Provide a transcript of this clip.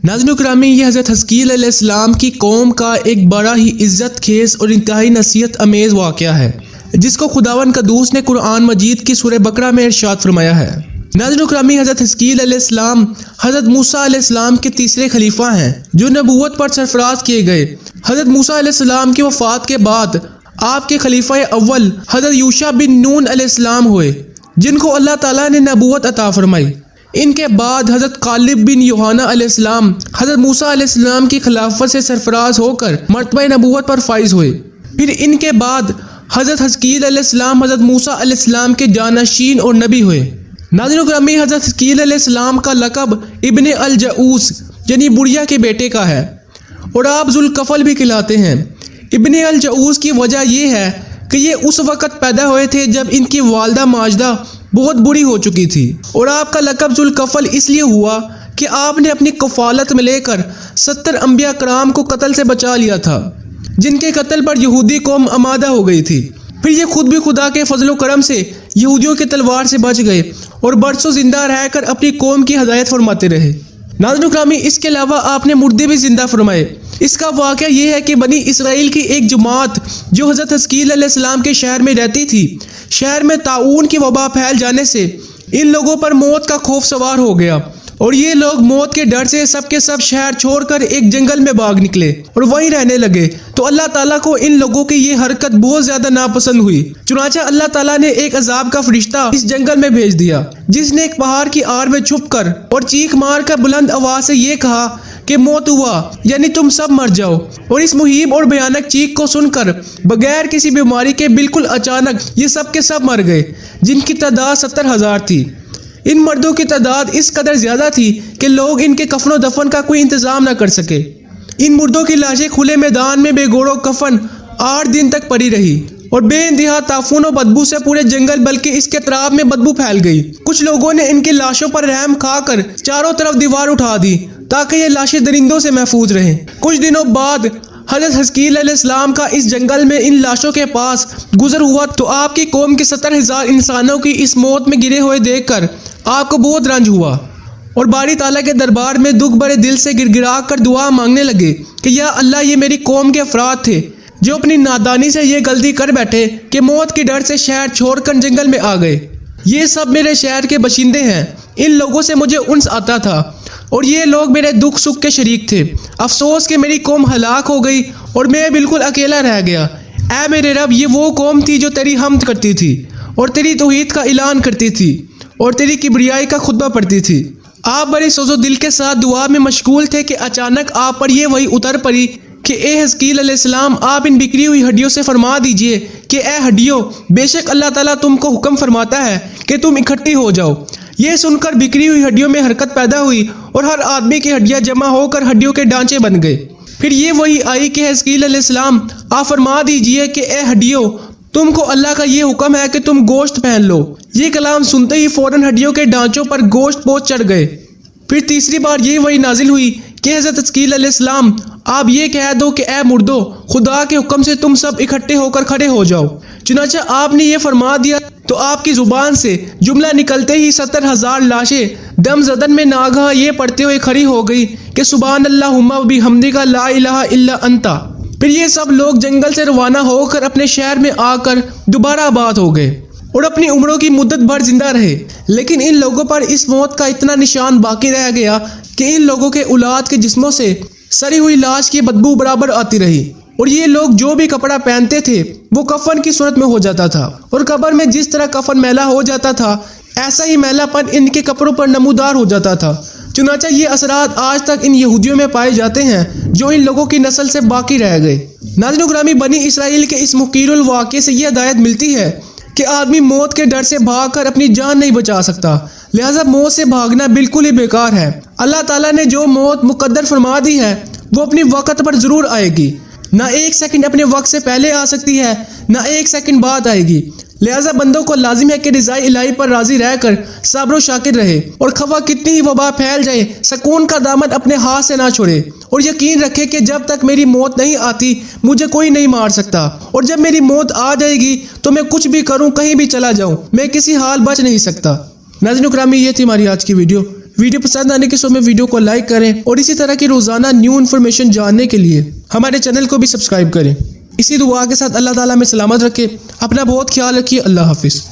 नाज़रीन इकरामी, ये हज़रत हज़कील अलैहिस्सलाम की कौम का एक बड़ा ही इज़्ज़त खेज़ और इंतहाई नसीहत अमेज़ वाक़या है, जिसको खुदावंद क़द्दूस ने कुरान मजीद की सूरह बकरा में इरशाद फरमाया है। नाज़रीन इकरामी, हज़रत हज़कील अलैहिस्सलाम हज़रत मूसा अलैहिस्सलाम के तीसरे खलीफा हैं जो नबूवत पर सरफराज किए गए। हज़रत मूसा अलैहिस्सलाम की वफ़ात के बाद आपके खलीफा अव्वल हज़रत यूशा बिन नून अलैहिस्सलाम हुए, जिनको अल्लाह ताला ने नबूवत अता फरमाई। इनके बाद हज़रत कालिब बिन यूहन्ना अलैहिस्सलाम हज़रत मूसा अलैहिस्सलाम की खिलाफत से सरफराज होकर मर्तबा नबूवत पर फाइज हुए। फिर इनके बाद हज़रत हज़कील अलैहिस्सलाम हज़रत मूसा अलैहिस्सलाम के जानशीन और नबी हुए। नाज़रीन इकरामी, हज़रत हज़कील अलैहिस्सलाम का लक़ब इब्ने अल जऊस यानी बुढ़िया के बेटे का है और आप ज़ुल्कफ़ल भी कहलाते हैं। इब्ने अल जऊस की वजह यह है कि ये उस वक़्त पैदा हुए थे जब इनकी वालदा माजदा बहुत बुरी हो चुकी थी, और आपका लक़ब ज़ुल्कफ़ल इसलिए हुआ कि आपने अपनी कफ़ालत में लेकर 70 अंबिया कराम को कत्ल से बचा लिया था, जिनके कत्ल पर यहूदी कौम आमादा हो गई थी। फिर ये खुद भी खुदा के फजलो करम से यहूदियों की तलवार से बच गए और बरसों जिंदा रहकर अपनी कौम की हदायत फरमाते रहे। नाज़रीन इकरामी, इसके अलावा आपने मुर्दे भी जिंदा फरमाए। इसका वाक़या ये है कि बनी इसराइल की एक जमात जो हज़रत हज़कील अलैहिस्सलाम के शहर में रहती थी, शहर में ताऊन की वबा फैल जाने से इन लोगों पर मौत का खौफ सवार हो गया और ये लोग मौत के डर से सब के सब शहर छोड़कर एक जंगल में भाग निकले और वहीं रहने लगे। तो अल्लाह ताला को इन लोगों की ये हरकत बहुत ज़्यादा नापसंद हुई। चुनांचे अल्लाह ताला ने एक अजाब का फरिश्ता इस जंगल में भेज दिया, जिसने एक पहाड़ की आड़ में छुप कर और चीख मार कर बुलंद आवाज़ से ये कहा कि मौत हुआ, यानी तुम सब मर जाओ। और इस मुहीब और भयानक चीख को सुनकर बगैर किसी बीमारी के बिल्कुल अचानक ये सब के सब मर गए, जिनकी तादाद 70,000 थी। इन मर्दों की तादाद इस कदर ज़्यादा थी कि लोग इनके कफन दफन का कोई इंतज़ाम न कर सके। इन मुर्दों की लाशें खुले मैदान में बेगोड़ो कफन 8 दिन तक पड़ी रही और बेइंतहा ताफून और बदबू से पूरे जंगल बल्कि इसके तराब में बदबू फैल गई। कुछ लोगों ने इनकी लाशों पर रहम खाकर चारों तरफ दीवार उठा दी ताकि ये लाशें दरिंदों से महफूज रहें। कुछ दिनों बाद हज़रत हज़कील अलैहिस्सलाम का इस जंगल में इन लाशों के पास गुजर हुआ तो आपकी कौम के 70,000 इंसानों की इस मौत में गिरे हुए देखकर आपको बहुत रंज हुआ और बारी ताला के दरबार में दुख भरे दिल से गिड़गिड़ा कर दुआ मांगने लगे कि या अल्लाह, ये मेरी कौम के अफराद थे जो अपनी नादानी से ये गलती कर बैठे कि मौत के डर से शहर छोड़कर जंगल में आ गए। ये सब मेरे शहर के बशिंदे हैं। इन लोगों से मुझे उन्स आता था और ये लोग मेरे दुख सुख के शरीक थे। अफसोस कि मेरी कौम हलाक हो गई और मैं बिल्कुल अकेला रह गया। ऐ मेरे रब, ये वो कौम थी जो तेरी हम्द करती थी और तेरी तौहीद का ऐलान करती थी और तेरी किबरियाई का खुतबा पढ़ती थी। आप बड़े सोजो दिल के साथ दुआ में मशगूल थे कि अचानक आप पर ये वही उतर पड़ी कि ए हज़कील अलैहिस्सलाम, आप इन बिखरी हुई हड्डियों से फरमा दीजिए कि ए हड्डियों, बेशक अल्लाह ताला तुमको हुक्म फरमाता है कि तुम इकट्ठी हो जाओ। ये सुनकर बिखरी हुई हड्डियों में हरकत पैदा हुई और हर आदमी की हड्डियां जमा होकर हड्डियों के ढांचे बन गए। फिर ये वही आई कि हज़कील अलैहिस्सलाम, आप फरमा दीजिए कि ए हड्डियों, तुमको अल्लाह का ये हुक्म है कि तुम गोश्त पहन लो। ये कलाम सुनते ही फौरन हड्डियों के ढांचों पर गोश्त पोंछ चढ़ गए। फिर तीसरी बार ये वही नाजिल हुई कि हज़रत हज़कील अलैहिस्सलाम, आप ये कह दो कि ए मुर्दो, खुदा के हुक्म से तुम सब इकट्ठे होकर खड़े हो जाओ। चुनांचे आपने ये फरमा दिया तो आपकी ज़ुबान से जुमला निकलते ही 70,000 लाशें दम ज़दन में नागा ये पढ़ते हुए खड़ी हो गई कि सुभान अल्लाहुम्मा व बिहम्दिका ला इलाहा इल्ला अंता। फिर ये सब लोग जंगल से रवाना होकर अपने शहर में आकर दोबारा आबाद हो गए और अपनी उम्रों की मुद्दत भर जिंदा रहे। लेकिन इन लोगों पर इस मौत का इतना निशान बाकी रह गया कि इन लोगों के औलाद के जिस्मों से सड़ी हुई लाश की बदबू बराबर आती रही और ये लोग जो भी कपड़ा पहनते थे वो कफन की सूरत में हो जाता था और कब्र में जिस तरह कफन मैला हो जाता था ऐसा ही मैलापन इनके कपड़ों पर नमूदार हो जाता था। चुनांचे ये असरात आज तक इन यहूदियों में पाए जाते हैं जो इन लोगों की नस्ल से बाकी रह गए। नाज़रीन इकरामी, बनी इसराइल के इस मुकीरुल वाक़े से ये हिदायत मिलती है कि आदमी मौत के डर से भागकर अपनी जान नहीं बचा सकता, लिहाजा मौत से भागना बिल्कुल ही बेकार है। अल्लाह ताला ने जो मौत मुकद्दर फरमा दी है वो अपनी वक़्त पर ज़रूर आएगी। ना एक सेकंड अपने वक्त से पहले आ सकती है, ना एक सेकंड बाद आएगी। लिहाजा बंदों को लाजिम है कि रिज़ाए इलाही पर राजी रहकर सब्र शाकिर रहे और खवा कितनी ही वबा फैल जाए सुकून का दामन अपने हाथ से ना छोड़े और यकीन रखे कि जब तक मेरी मौत नहीं आती मुझे कोई नहीं मार सकता और जब मेरी मौत आ जाएगी तो मैं कुछ भी करूं, कहीं भी चला जाऊं, मैं किसी हाल बच नहीं सकता। नाज़रीन इकरामी, ये थी हमारी आज की वीडियो। ویڈیو پسند آنے کے میں ویڈیو کو لائک کریں اور اسی طرح کی روزانہ نیو انفارمیشن جاننے کے لیے ہمارے چینل کو بھی سبسکرائب کریں۔ اسی دعا کے ساتھ اللہ تعالیٰ میں سلامت رکھے، اپنا بہت خیال رکھیے، اللہ حافظ۔